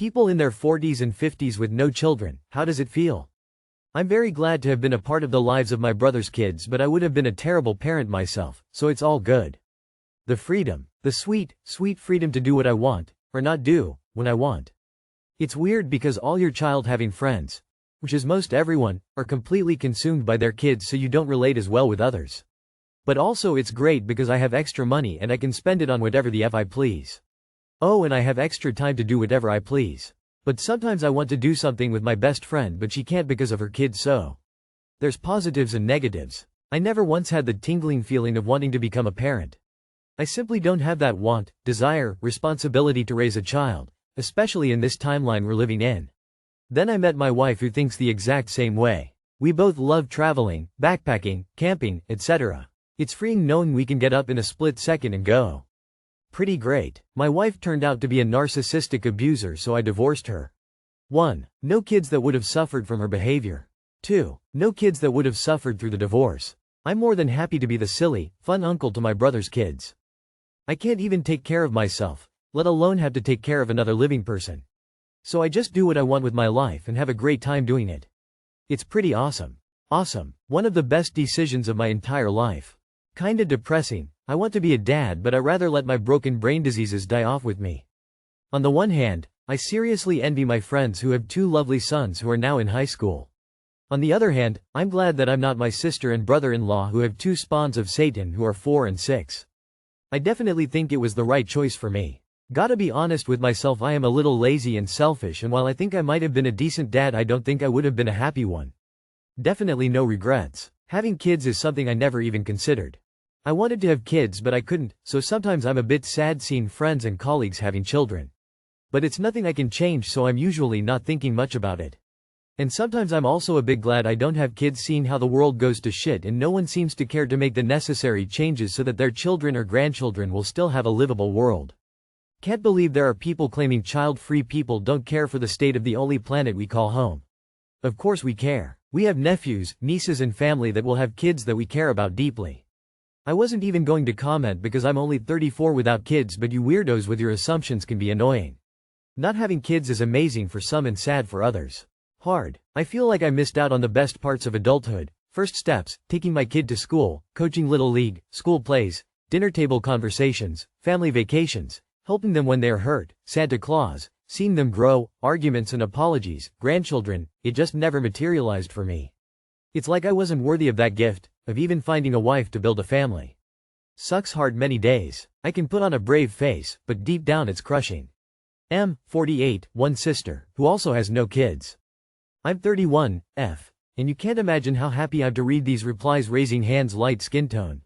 People in their 40s and 50s with no children, how does it feel? I'm very glad to have been a part of the lives of my brother's kids, but I would have been a terrible parent myself, so it's all good. The freedom. The sweet, sweet freedom to do what I want, or not do, when I want. It's weird because all your child having friends, which is most everyone, are completely consumed by their kids, so you don't relate as well with others. But also it's great because I have extra money and I can spend it on whatever the F I please. Oh, and I have extra time to do whatever I please. But sometimes I want to do something with my best friend, but she can't because of her kids, so there's positives and negatives. I never once had the tingling feeling of wanting to become a parent. I simply don't have that want, desire, responsibility to raise a child, especially in this timeline we're living in. Then I met my wife who thinks the exact same way. We both love traveling, backpacking, camping, etc. It's freeing knowing we can get up in a split second and go. Pretty great. My wife turned out to be a narcissistic abuser, so I divorced her. 1. No kids that would have suffered from her behavior. 2. No kids that would have suffered through the divorce. I'm more than happy to be the silly, fun uncle to my brother's kids. I can't even take care of myself, let alone have to take care of another living person. So I just do what I want with my life and have a great time doing it. It's pretty awesome. Awesome. One of the best decisions of my entire life. Kinda depressing. I want to be a dad, but I rather let my broken brain diseases die off with me. On the one hand, I seriously envy my friends who have 2 lovely sons who are now in high school. On the other hand, I'm glad that I'm not my sister and brother-in-law who have 2 spawns of Satan who are 4 and 6. I definitely think it was the right choice for me. Gotta be honest with myself, I am a little lazy and selfish, and while I think I might have been a decent dad, I don't think I would have been a happy one. Definitely no regrets. Having kids is something I never even considered. I wanted to have kids but I couldn't, so sometimes I'm a bit sad seeing friends and colleagues having children. But it's nothing I can change, so I'm usually not thinking much about it. And sometimes I'm also a bit glad I don't have kids, seeing how the world goes to shit and no one seems to care to make the necessary changes so that their children or grandchildren will still have a livable world. Can't believe there are people claiming child-free people don't care for the state of the only planet we call home. Of course we care. We have nephews, nieces and family that will have kids that we care about deeply. I wasn't even going to comment because I'm only 34 without kids, but you weirdos with your assumptions can be annoying. Not having kids is amazing for some and sad for others. Hard. I feel like I missed out on the best parts of adulthood. First steps, taking my kid to school, coaching little league, school plays, dinner table conversations, family vacations, helping them when they are hurt, Santa Claus, seeing them grow, arguments and apologies, grandchildren. It just never materialized for me. It's like I wasn't worthy of that gift, of even finding a wife to build a family. Sucks hard many days. I can put on a brave face, but deep down it's crushing. 48, one sister, who also has no kids. I'm 31, and you can't imagine how happy I'm to read these replies. Raising hands, light skin tone.